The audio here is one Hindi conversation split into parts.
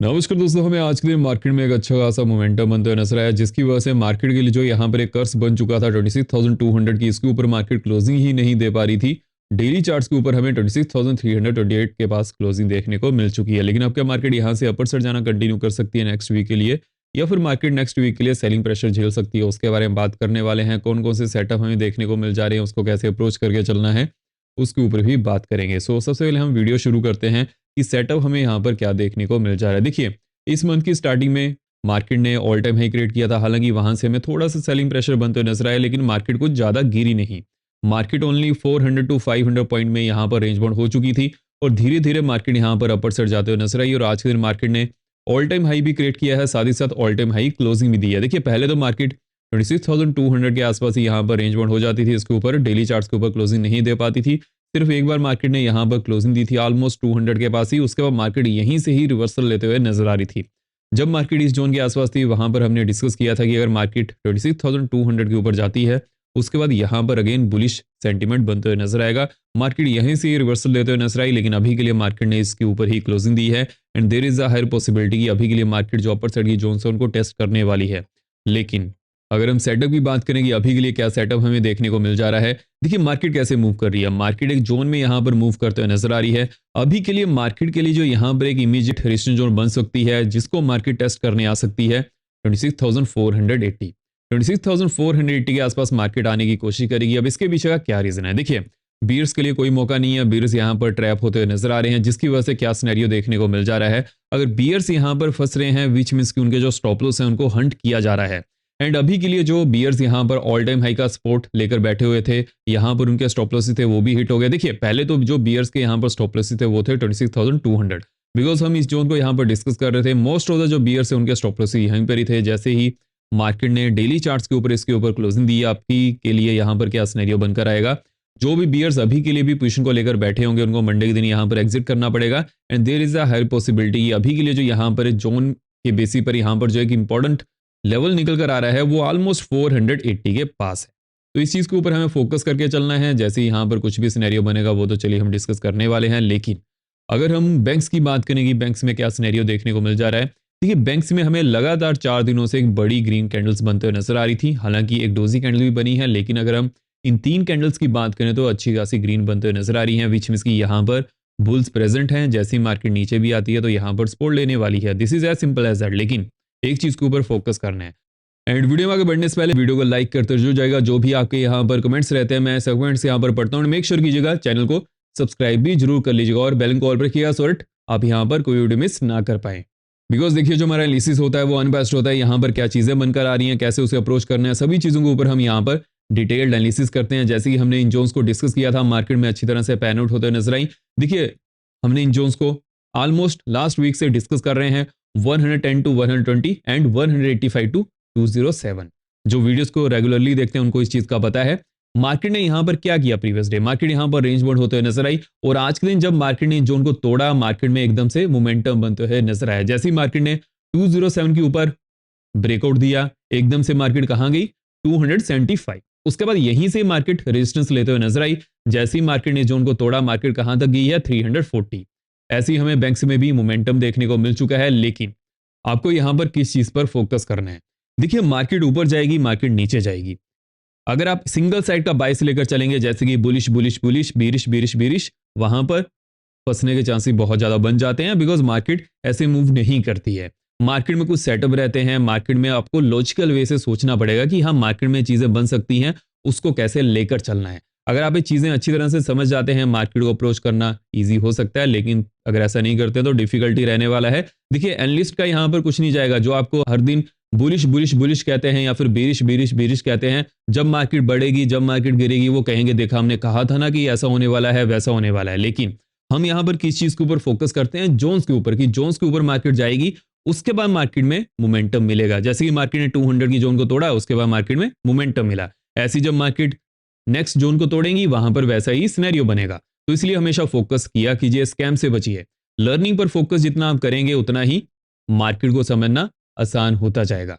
नमस्कार दोस्तों, हमें आज के दिन मार्केट में एक अच्छा खासा मोमेंटम बनते हुए नजर आया, जिसकी वजह से मार्केट के लिए जो यहाँ पर एक कर्स बन चुका था 26,200 की, इसके ऊपर मार्केट क्लोजिंग ही नहीं दे पा रही थी। डेली चार्ट्स के ऊपर हमें 26,328 के पास क्लोजिंग देखने को मिल चुकी है। लेकिन अब क्या मार्केट यहाँ से अपर साइड जाना कंटिन्यू कर सकती है नेक्स्ट वीक के लिए, या फिर मार्केट नेक्स्ट वीक के लिए सेलिंग प्रेशर झेल सकती है, उसके बारे में बात करने वाले हैं। कौन कौन से सेटअप हमें देखने को मिल जा रहे हैं, उसको कैसे अप्रोच करके चलना है, उसके ऊपर भी बात करेंगे। सो सबसे पहले हम वीडियो शुरू करते हैं कि सेटअप हमें यहाँ पर क्या देखने को मिल जा रहा है। देखिए, इस मंथ की स्टार्टिंग में मार्केट ने ऑल टाइम हाई क्रिएट किया था। हालांकि वहां से हमें थोड़ा सा सेलिंग प्रेशर बनते हुए नजर आया, लेकिन मार्केट कुछ ज्यादा गिरी नहीं। मार्केट ओनली 400 टू 500 पॉइंट में यहाँ पर रेंज बाउंड हो चुकी थी, और धीरे धीरे मार्केट यहाँ पर अपर साइड जाते हुए नजर आई। और आज के दिन मार्केट ने ऑल टाइम हाई भी क्रिएट किया है, साथ ही साथ ऑल टाइम हाई क्लोजिंग भी दी है। देखिए, पहले तो मार्केट 26,200 के आसपास ही यहाँ पर रेंज बाउंड हो जाती थी, इसके ऊपर डेली चार्ट्स के ऊपर क्लोजिंग नहीं दे पाती थी। सिर्फ एक बार मार्केट ने यहाँ पर क्लोजिंग दी थी ऑलमोस्ट 200 के पास ही, उसके बाद मार्केट यहीं से ही रिवर्सल लेते हुए नजर आ रही थी। जब मार्केट इस जोन के आसपास थी, वहां पर हमने डिस्कस किया था कि अगर मार्केट 26,200 के ऊपर जाती है, उसके बाद यहां पर अगेन बुलिश सेंटीमेंट बनते हुए नजर आएगा। मार्केट यहीं से रिवर्सल लेते हुए नजर आई, लेकिन अभी के लिए मार्केट ने इसके ऊपर ही क्लोजिंग दी है, and there is a higher possibility कि अभी के लिए मार्केट जो अपर साइड की जोन है उनको टेस्ट करने वाली है। लेकिन अगर हम सेटअप की बात करें कि अभी के लिए क्या सेटअप हमें देखने को मिल जा रहा है, देखिए मार्केट कैसे मूव कर रही है। मार्केट एक जोन में यहाँ पर मूव करते हुए नजर आ रही है। अभी के लिए मार्केट के लिए जो यहाँ पर एक इमीडिएट रेजिस्टेंस जोन बन सकती है, जिसको मार्केट टेस्ट करने आ सकती है 26,480। 26,480 के आसपास मार्केट आने की कोशिश करेगी। अब इसके पीछे का क्या रीजन है? देखिए, बीयर्स के लिए कोई मौका नहीं है। बीयर्स यहाँ पर ट्रैप होते हुए नजर आ रहे हैं, जिसकी वजह से क्या सिनेरियो देखने को मिल जा रहा है। अगर बीयर्स यहाँ पर फंस रहे हैं, विच मींस कि उनके जो स्टॉप लॉस है उनको हंट किया जा रहा है। एंड अभी के लिए जो बीयर्स यहाँ पर ऑल टाइम हाई का सपोर्ट लेकर बैठे हुए थे, यहाँ पर उनके स्टॉप लॉस थे वो भी हिट हो गए। देखिए, पहले तो जो बीयर्स के यहाँ पर स्टॉप लॉस थे वो थे 26,200, बिकॉज हम इस जोन को यहाँ पर डिस्कस कर रहे थे। मोस्ट ऑफ द जो बीयर्स है उनके स्टॉप लॉस यहीं पर ही थे। जैसे ही मार्केट ने डेली चार्ट्स के ऊपर इसके ऊपर क्लोजिंग दी, आपकी के लिए यहाँ पर क्या सिनेरियो बनकर आएगा। जो भी बीयर्स अभी के लिए भी पोजीशन को लेकर बैठे होंगे, उनको मंडे के दिन यहाँ पर एग्जिट करना पड़ेगा। And there is a higher possibility अभी के लिए जो यहाँ पर जोन के बेसिस पर यहाँ पर जो एक इंपॉर्टेंट लेवल निकल कर आ रहा है, वो ऑलमोस्ट 480 के पास है। तो इस चीज के ऊपर हमें फोकस करके चलना है। जैसे यहाँ पर कुछ भी सिनेरियो बनेगा वो तो चलिए हम डिस्कस करने वाले हैं। लेकिन अगर हम बैंक्स की बात करेंगे, बैंक्स में क्या सिनेरियो देखने को मिल जा रहा है। देखिए, बैंक्स में हमें लगातार 4 दिनों से एक बड़ी ग्रीन कैंडल्स बनते हुए नजर आ रही थी। हालांकि एक डोजी कैंडल भी बनी है, लेकिन अगर हम इन 3 कैंडल्स की बात करें तो अच्छी खासी ग्रीन बनते हुए नजर आ रही है, विच मींस की यहाँ पर बुल्स प्रेजेंट हैं। जैसे ही मार्केट नीचे भी आती है तो यहाँ पर सपोर्ट लेने वाली है। This is as simple as that. लेकिन एक चीज के ऊपर फोकस करना है। एंड वीडियो में आगे बढ़ने से पहले वीडियो को लाइक करते जो जाएगा। जो भी आपके यहाँ पर कमेंट्स रहते हैं, मैं सब कमेंट्स यहाँ पर पढ़ता हूँ। मेक श्योर कीजिएगा चैनल को सब्सक्राइब भी जरूर कर लीजिएगा, और बेल को ऑल पर रखिएगा, सो दैट आप यहाँ पर कोई वीडियो मिस ना कर पाए। बिकॉज देखिए, जो हमारा एनालिसिस होता है वो अनबैस्ड होता है। यहाँ पर क्या चीजें बनकर आ रही हैं, कैसे उसे अप्रोच करना है, सभी चीजों के ऊपर हम यहाँ पर डिटेल्ड एनालिसिस करते हैं। जैसे कि हमने इन जोन्स को डिस्कस किया था, मार्केट में अच्छी तरह से पैन आउट होते नजर आई। देखिए, हमने इन जोन्स को ऑलमोस्ट लास्ट वीक से डिस्कस कर रहे हैं, 110 टू 120 एंड 185 टू 207। जो वीडियोस को रेगुलरली देखते हैं उनको इस चीज का पता है। मार्केट ने यहां पर क्या किया प्रीवियस डे, मार्केट यहां पर रेंज बाउंड होते हुए नजर आई, और आज के दिन जब मार्केट ने जोन को तोड़ा, मार्केट में एकदम से मोमेंटम बनते हुए नजर आया। जैसे ही मार्केट ने 207 के ऊपर ब्रेकआउट दिया, एकदम से मार्केट कहां गई, 275। उसके बाद यहीं से मार्केट रेजिस्टेंस लेते हुए नजर आई। जैसे ही मार्केट ने जोन को तोड़ा, मार्केट कहां तक गई है, 340। ऐसे ही हमें बैंक्स में भी मोमेंटम देखने को मिल चुका है। लेकिन आपको यहां पर किस चीज पर फोकस करना है? देखिए, मार्केट ऊपर जाएगी, मार्केट नीचे जाएगी। अगर आप सिंगल साइड का बाय से लेकर चलेंगे, जैसे कि bullish bullish bullish, bearish bearish bearish, वहां पर फंसने के चांसेस बहुत ज्यादा बन जाते हैं, बिकॉज मार्केट ऐसे मूव नहीं करती है। मार्केट में कुछ सेटअप रहते हैं। मार्केट में आपको लॉजिकल वे से सोचना पड़ेगा कि हाँ, मार्केट में चीजें बन सकती हैं, उसको कैसे लेकर चलना है। अगर आप ये चीजें अच्छी तरह से समझ जाते हैं, मार्केट को अप्रोच करना इजी हो सकता है। लेकिन अगर ऐसा नहीं करते तो डिफिकल्टी रहने वाला है। देखिए, एनालिस्ट का यहाँ पर कुछ नहीं जाएगा। जो आपको हर दिन बुलिश बुलिश बुलिश कहते हैं या फिर बेरिश बेरिश बेरिश कहते हैं, जब मार्केट बढ़ेगी, जब मार्केट गिरेगी, वो कहेंगे देखा हमने कहा था ना कि ऐसा होने वाला है, वैसा होने वाला है। लेकिन हम यहाँ पर किस चीज के ऊपर फोकस करते हैं, जोन्स के ऊपर, कि जोन्स के ऊपर मार्केट जाएगी, उसके बाद मार्केट में मोमेंटम मिलेगा। जैसे कि मार्केट ने 200 की जोन को तोड़ा, उसके बाद मार्केट में मोमेंटम मिला। ऐसी जब मार्केट नेक्स्ट जोन को तोड़ेंगी, वहां पर वैसा ही सिनेरियो बनेगा। तो इसलिए हमेशा फोकस किया कीजिए, स्कैम से बचिए। लर्निंग पर फोकस जितना आप करेंगे, उतना ही मार्केट को समझना आसान होता जाएगा।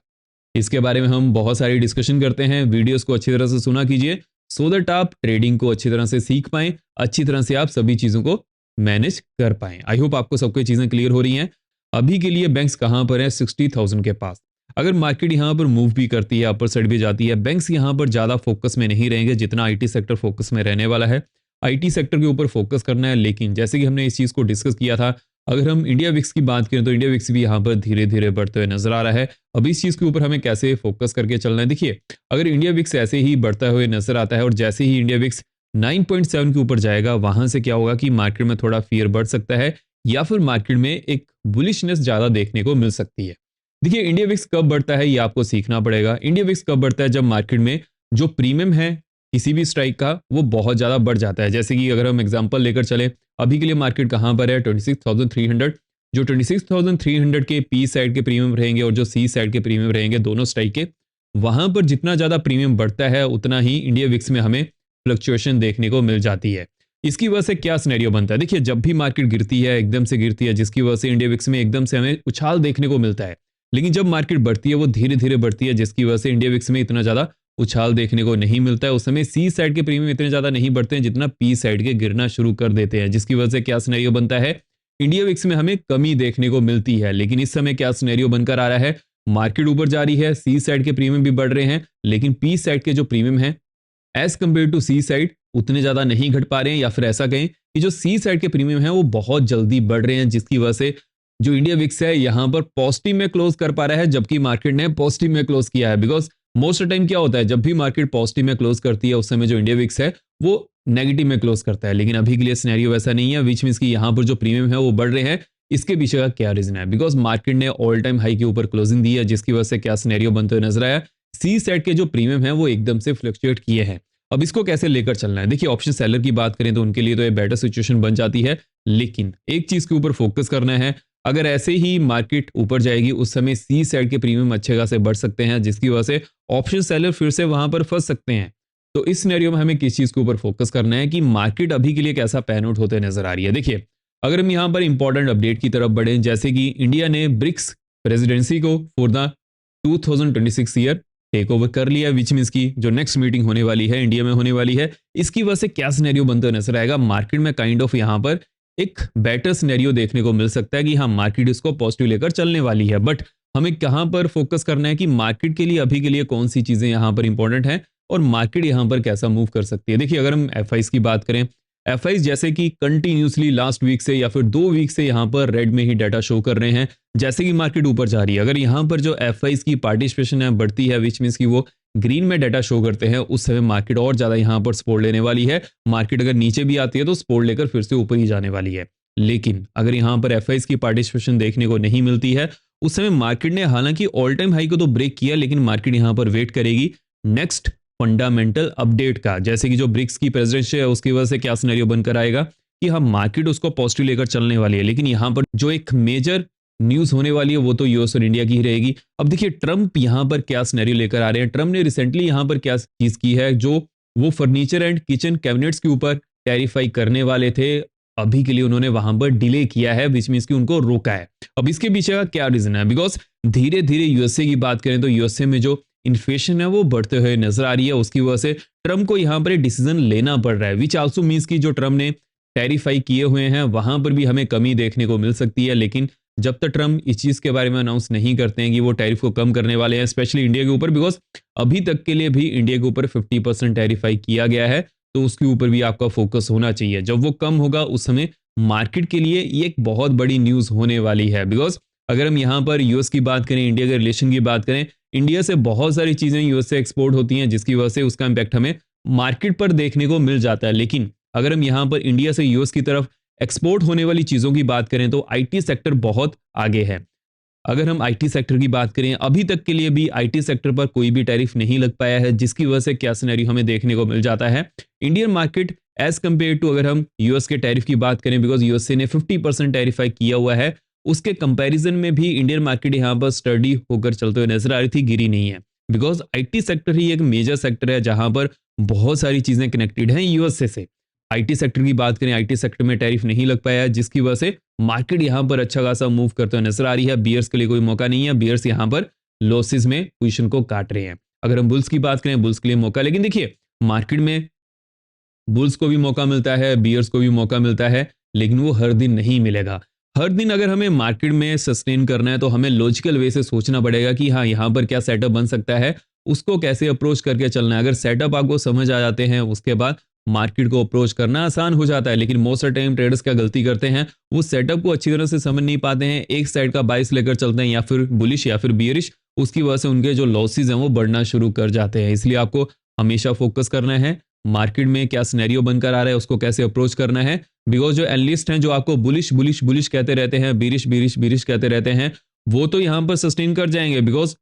इसके बारे में हम बहुत सारी डिस्कशन करते हैं। वीडियोस को अच्छी तरह से सुना कीजिए, सो दैट आप ट्रेडिंग को अच्छी तरह से सीख पाएं, अच्छी तरह से आप सभी चीजों को मैनेज कर पाएं। आई होप आपको सबको चीजें क्लियर हो रही हैं। अभी के लिए बैंक्स कहाँ पर है, 60,000 के पास। अगर मार्केट यहाँ पर मूव भी करती है, अपर साइड भी जाती है, बैंक्स यहाँ पर ज्यादा फोकस में नहीं रहेंगे जितना आईटी सेक्टर फोकस में रहने वाला है। आईटी सेक्टर के ऊपर फोकस करना है, लेकिन जैसे कि हमने इस चीज को डिस्कस किया था, अगर हम इंडिया विक्स की बात करें तो इंडिया विक्स भी यहाँ पर धीरे धीरे बढ़ते हुए नजर आ रहा है। अब इस चीज के ऊपर हमें कैसे फोकस करके चलना है, देखिए अगर इंडिया विक्स ऐसे ही बढ़ता हुए नजर आता है और जैसे ही इंडिया विक्स 9.7 के ऊपर जाएगा, वहां से क्या होगा कि मार्केट में थोड़ा फियर बढ़ सकता है या फिर मार्केट में एक बुलिशनेस ज्यादा देखने को मिल सकती है। देखिए इंडिया विक्स कब बढ़ता है ये आपको सीखना पड़ेगा। इंडिया विक्स कब बढ़ता है, जब मार्केट में जो प्रीमियम है किसी भी स्ट्राइक का वो बहुत ज्यादा बढ़ जाता है। जैसे कि अगर हम एग्जांपल लेकर चले, अभी के लिए मार्केट कहां पर है, 26,300। जो 26,300 के पी साइड के प्रीमियम रहेंगे और जो सी साइड के प्रीमियम रहेंगे दोनों स्ट्राइक के, वहां पर जितना ज्यादा प्रीमियम बढ़ता है उतना ही इंडिया विक्स में हमें फ्लक्चुएशन देखने को मिल जाती है। इसकी वजह से क्या सिनेरियो बनता है, देखिए जब भी मार्केट गिरती है, एकदम से गिरती है, जिसकी वजह से इंडिया विक्स में एकदम से हमें उछाल देखने को मिलता है। लेकिन जब मार्केट बढ़ती है वो धीरे धीरे बढ़ती है, जिसकी वजह से इंडिया विक्स में इतना ज्यादा उछाल देखने को नहीं मिलता है। उस समय सी साइड के प्रीमियम इतने ज्यादा नहीं बढ़ते हैं जितना पी साइड के गिरना शुरू कर देते हैं, जिसकी वजह से क्या सिनेरियो बनता है, इंडिया विक्स में हमें कमी देखने को मिलती है। लेकिन इस समय क्या सिनेरियो बनकर आ रहा है, मार्केट ऊपर जा रही है, सी साइड के प्रीमियम भी बढ़ रहे हैं, लेकिन पी साइड के जो प्रीमियम है as compare to C side उतने ज्यादा नहीं घट पा रहे हैं, या फिर ऐसा कहें कि जो सी साइड के प्रीमियम है वो बहुत जल्दी बढ़ रहे हैं, जिसकी वजह से जो इंडिया विक्स है यहां पर पॉजिटिव में क्लोज कर पा रहा है, जबकि मार्केट ने पॉजिटिव में क्लोज किया है। बिकॉज मोस्ट ऑफ टाइम क्या होता है, जब भी मार्केट पॉजिटिव में क्लोज करती है उस समय जो इंडिया विक्स है वो नेगेटिव में क्लोज करता है। लेकिन अभी के लिए सिनेरियो वैसा नहीं है, विच मींस कि यहाँ पर जो प्रीमियम है वो बढ़ रहे हैं। इसके पीछे का क्या रीजन है, बिकॉज मार्केट ने ऑल टाइम हाई के ऊपर क्लोजिंग दी है, जिसकी वजह से क्या सिनेरियो बनते हुए नजर आया, सी साइड के जो प्रीमियम है वो एकदम से फ्लक्चुएट किए हैं। अब इसको कैसे लेकर चलना है, देखिए ऑप्शन सेलर की बात करें तो उनके लिए तो ये बेटर सिचुएशन बन जाती है, लेकिन एक चीज के ऊपर फोकस करना है। अगर ऐसे ही मार्केट ऊपर जाएगी उस समय सी साइड के प्रीमियम अच्छे खासे बढ़ सकते हैं, जिसकी वजह से ऑप्शन सेलर फिर से वहां पर फंस सकते हैं। तो इस सिनेरियो में हमें किस चीज के ऊपर फोकस करना है कि मार्केट अभी के लिए कैसा पैन आउट होते नजर आ रही है। देखिए अगर हम यहाँ पर इंपॉर्टेंट अपडेट की तरफ बढ़े, जैसे कि इंडिया ने ब्रिक्स प्रेसिडेंसी को for the 2026 year take over कर लिया, विच मींस की जो नेक्स्ट मीटिंग होने वाली है इंडिया में होने वाली है, इसकी वजह से क्या सिनेरियो बनते हुए नजर आएगा, मार्केट में काइंड ऑफ यहाँ पर एक बेटर सिनेरियो देखने को मिल सकता है कि हाँ मार्केट इसको पॉजिटिव लेकर चलने वाली है। बट हमें कहां पर फोकस करना है कि मार्केट के लिए अभी के लिए कौन सी चीजें यहां पर इंपॉर्टेंट है और मार्केट यहां पर कैसा मूव कर सकती है। देखिए अगर हम एफआईज की बात करें, एफआईज जैसे कि कंटिन्यूसली लास्ट वीक से या फिर 2 वीक से यहां पर रेड में ही डाटा शो कर रहे हैं, जैसे कि मार्केट ऊपर जा रही है। अगर यहां पर जो एफआईज की पार्टिसिपेशन है बढ़ती है, विच मींस की वो ग्रीन में डाटा शो करते हैं, उस समय मार्केट और ज्यादा यहां पर सपोर्ट लेने वाली है। मार्केट अगर नीचे भी आती है तो सपोर्ट लेकर फिर से ऊपर ही जाने वाली है। लेकिन अगर यहां पर एफआईज की पार्टिसिपेशन देखने को नहीं मिलती है, उस समय मार्केट ने हालांकि ऑल टाइम हाई को तो ब्रेक किया, लेकिन मार्केट यहां पर वेट करेगी नेक्स्ट फंडामेंटल अपडेट का, जैसे कि जो ब्रिक्स की प्रेसिडेंसी है उसकी वजह से क्या सिनेरियो बनकर आएगा कि हम मार्केट उसको पॉजिटिव लेकर चलने वाली है। लेकिन यहां पर जो एक मेजर न्यूज होने वाली है वो तो यूएस और इंडिया की ही रहेगी। अब देखिए ट्रंप यहां पर क्या सिनेरियो लेकर आ रहे हैं। ट्रंप ने रिसेंटली यहां पर क्या चीज की है, जो वो फर्नीचर एंड किचन कैबिनेट्स के ऊपर टैरिफाई करने वाले थे, अभी के लिए उन्होंने वहां पर डिले किया है, विच मींस कि उनको रोका है। अब इसके पीछे का क्या रीजन है, बिकॉज धीरे धीरे यूएसए की बात करें तो यूएसए में जो इन्फ्लेशन है वो बढ़ते हुए नजर आ रही है, उसकी वजह से ट्रंप को यहां पर डिसीजन लेना पड़ रहा है, विच आल्सो मींस कि जो ट्रंप ने टैरिफाई किए हुए हैं वहां पर भी हमें कमी देखने को मिल सकती है। लेकिन जब तक ट्रंप इस चीज के बारे में अनाउंस नहीं करते हैं कि वो टैरिफ को कम करने वाले हैं, स्पेशली इंडिया के ऊपर, बिकॉज अभी तक के लिए भी इंडिया के ऊपर 50% टैरिफाई किया गया है, तो उसके ऊपर भी आपका फोकस होना चाहिए। जब वो कम होगा उस समय मार्केट के लिए ये एक बहुत बड़ी न्यूज होने वाली है। बिकॉज अगर हम यहाँ पर यूएस की बात करें, इंडिया के रिलेशन की बात करें, इंडिया से बहुत सारी चीजें यूएस से एक्सपोर्ट होती हैं, जिसकी वजह से उसका इंपैक्ट हमें मार्केट पर देखने को मिल जाता है। लेकिन अगर हम यहाँ पर इंडिया से यूएस की तरफ एक्सपोर्ट होने वाली चीजों की बात करें तो आईटी सेक्टर बहुत आगे है। अगर हम आईटी सेक्टर की बात करें, अभी तक के लिए भी आईटी सेक्टर पर कोई भी टैरिफ नहीं लग पाया है, जिसकी वजह से क्या सिनेरियो हमें देखने को मिल जाता है, Indian market as compare to अगर हम यूएस के टैरिफ की बात करें, बिकॉज यूएसए ने 50% टैरिफाई किया हुआ है, उसके कंपैरिजन में भी इंडियन मार्केट यहाँ पर स्टडी होकर चलते हुए नजर आ रही थी, गिरी नहीं है। बिकॉज आईटी सेक्टर ही एक मेजर सेक्टर है जहां पर बहुत सारी चीजें कनेक्टेड हैं यूएसए से। आईटी सेक्टर की बात करें, आईटी सेक्टर में टैरिफ नहीं लग पाया है, जिसकी वजह से मार्केट यहां पर अच्छा खासा मूव करते हुए नजर आ रही है। बियर्स के लिए कोई मौका नहीं है, बियर्स यहां पर लॉसेस में पोजीशन को काट रहे हैं। अगर हम बुल्स की बात करें, बुल्स के लिए मौका, लेकिन देखिए मार्केट में बुल्स को भी मौका मिलता है, बियर्स को भी मौका मिलता है, लेकिन वो हर दिन नहीं मिलेगा। हर दिन अगर हमें मार्केट में सस्टेन करना है तो हमें लॉजिकल वे से सोचना पड़ेगा कि हाँ, यहाँ पर क्या सेटअप बन सकता है, उसको कैसे अप्रोच करके चलना है। अगर सेटअप आपको समझ आ जाते हैं, उसके बाद मार्केट को अप्रोच करना आसान हो जाता है। लेकिन मोस्ट ऑफ टाइम ट्रेडर्स क्या गलती करते हैं, वो सेटअप को अच्छी तरह से समझ नहीं पाते हैं, एक साइड का बाइस लेकर चलते हैं, या फिर बुलिश या फिर बियरिश। उसकी वजह से उनके जो लॉसेज हैं वो बढ़ना शुरू कर जाते हैं। इसलिए आपको हमेशा फोकस करना है मार्केट में क्या सिनेरियो बनकर आ रहा है, उसको कैसे अप्रोच करना है। बिकॉज जो एनालिस्ट हैं जो आपको बुलिश बुलिश बुलिश कहते रहते हैं, बिरिश बिरिश बिरिश कहते रहते हैं, वो तो यहाँ पर सस्टेन कर जाएंगे। बिकॉज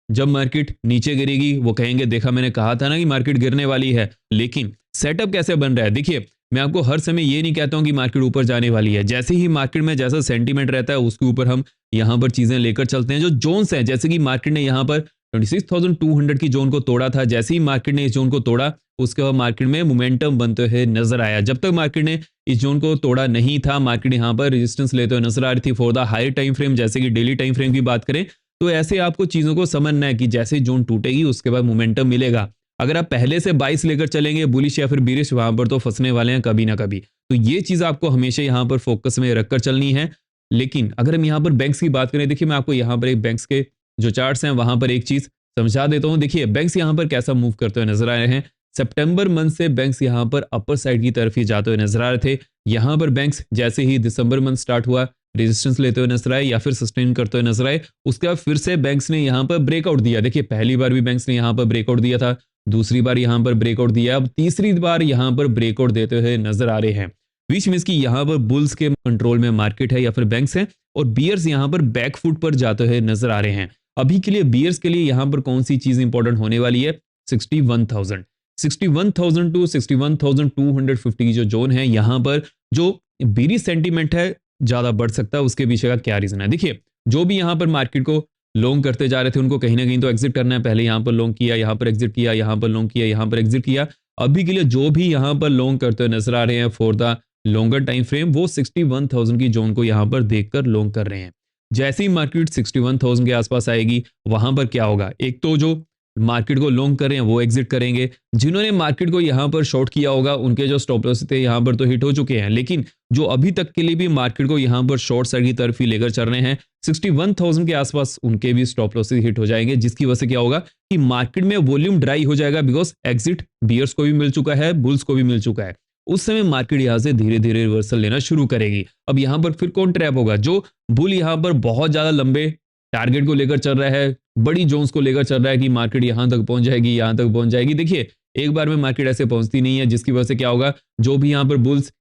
जब मार्केट नीचे गिरेगी वो कहेंगे देखा मैंने कहा था ना कि मार्केट गिरने वाली है। लेकिन सेटअप कैसे बन रहा है, देखिए मैं आपको हर समय ये नहीं कहता हूं कि मार्केट ऊपर जाने वाली है। जैसे ही मार्केट में जैसा सेंटीमेंट रहता है उसके ऊपर हम यहां पर चीजें लेकर चलते हैं। जो जोन्स हैं, जैसे कि मार्केट ने यहां पर 26,200 की जोन को तोड़ा था, जैसे ही मार्केट ने इस जोन को तोड़ा उसके बाद मार्केट में मोमेंटम बनते हुए नजर आया। जब तक मार्केट ने इस जोन को तोड़ा नहीं था, मार्केट यहां पर रेजिस्टेंस लेते हुए नजर आ रही थी for the higher time frame. जैसे कि डेली टाइम फ्रेम की बात करें तो ऐसे आपको चीजों को समझना है कि जैसे जोन टूटेगी उसके बाद मोमेंटम मिलेगा। अगर आप पहले से 22 लेकर चलेंगे बुलिश या फिर बिरिश, वहां पर तो फंसने वाले हैं कभी ना कभी। तो ये चीज आपको हमेशा यहाँ पर फोकस में रखकर चलनी है। लेकिन अगर हम यहाँ पर बैंक्स की बात करें, देखिए मैं आपको यहाँ पर एक बैंक्स के जो चार्ट्स हैं वहां पर एक चीज समझा देता हूँ। देखिए बैंक्स यहाँ पर कैसा मूव करते हुए नजर आ रहे हैं। सितंबर मंथ से बैंक्स यहाँ पर अपर साइड की तरफ ही जाते हुए नजर आ रहे थे। यहाँ पर बैंक्स जैसे ही दिसंबर मंथ स्टार्ट हुआ रेजिस्टेंस लेते हुए नजर आए या फिर सस्टेन करते हुए नजर आए। उसके बाद फिर से बैंक्स ने यहाँ पर ब्रेकआउट दिया। देखिए पहली बार भी बैंक्स ने यहाँ पर ब्रेकआउट दिया था, दूसरी बार यहाँ पर ब्रेकआउट दिया, अब तीसरी बार यहाँ पर ब्रेकआउट देते हुए नजर आ रहे हैं। बीच में इसकी यहाँ पर बुल्स के कंट्रोल में मार्केट है या फिर बैंक्स है, और बियर्स यहाँ पर बैकफुट पर जाते हुए नजर आ रहे हैं। अभी के लिए बियर्स के लिए यहाँ पर कौन सी चीज इंपॉर्टेंट होने वाली है, 61,000 61,000 टू 61,250 की जो जोन है, यहाँ पर जो बीरी सेंटीमेंट है ज्यादा बढ़ सकता है। उसके पीछे का क्या रीजन है, देखिए जो भी यहाँ पर मार्केट को लॉन्ग करते जा रहे थे उनको कहीं ना कहीं तो एग्जिट करना है। पहले यहाँ पर लॉन्ग किया, यहाँ पर एग्जिट किया, यहाँ पर लॉन्ग किया, यहाँ पर एग्जिट किया। अभी के लिए जो भी यहाँ पर लॉन्ग करते हुए नजर आ रहे हैं for the longer time frame, वो 61,000 की जोन को यहाँ पर देखकर लॉन्ग कर रहे हैं। जैसे ही मार्केट 61,000 के आसपास आएगी वहां पर क्या होगा, एक तो जो मार्केट को लॉन्ग कर रहे हैं वो एग्जिट करेंगे। जिन्होंने मार्केट को यहां पर शॉर्ट किया होगा उनके जो स्टॉप लॉस थे यहां पर तो हिट हो चुके हैं। लेकिन जो अभी तक के लिए भी मार्केट को यहां पर शॉर्ट साइड की तरफ ही लेकर चल रहे हैं, 61,000 के आसपास उनके भी स्टॉप लॉसेस हिट हो जाएंगे। जिसकी वजह से क्या होगा कि मार्केट में वॉल्यूम ड्राई हो जाएगा। बिकॉज एग्जिट बियर्स को भी मिल चुका है, बुल्स को भी मिल चुका है। उस समय मार्केट यहां से धीरे धीरे रिवर्सल लेना शुरू करेगी। अब यहां पर फिर कौन ट्रैप होगा, जो बुल यहां पर बहुत ज्यादा लंबे टारगेट को लेकर चल रहा है, बड़ी जोन्स को लेकर चल रहा है कि मार्केट यहां तक पहुंच जाएगी, यहां तक पहुंच जाएगी। देखिए एक बार में मार्केट ऐसे पहुंचती नहीं है। जिसकी वजह से क्या होगा, जो भी यहां पर बुल्स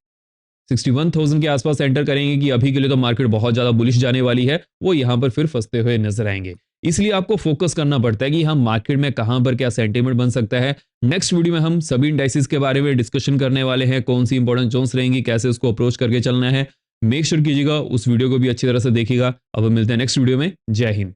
61,000 के आसपास एंटर करेंगे कि अभी के लिए तो मार्केट बहुत ज्यादा बुलिश जाने वाली है, वो यहां पर फिर फंसते हुए नजर आएंगे। इसलिए आपको फोकस करना पड़ता है कि हम मार्केट में कहां पर क्या सेंटीमेंट बन सकता है। नेक्स्ट वीडियो में हम सभी इंडाइसिस के बारे में डिस्कशन करने वाले हैं, कौन सी इंपॉर्टेंट जोन्स रहेंगी, कैसे उसको अप्रोच करके चलना है। मेक श्योर कीजिएगा उस वीडियो को भी अच्छी तरह से देखिएगा। अब हम मिलते हैं नेक्स्ट वीडियो में। जय हिंद।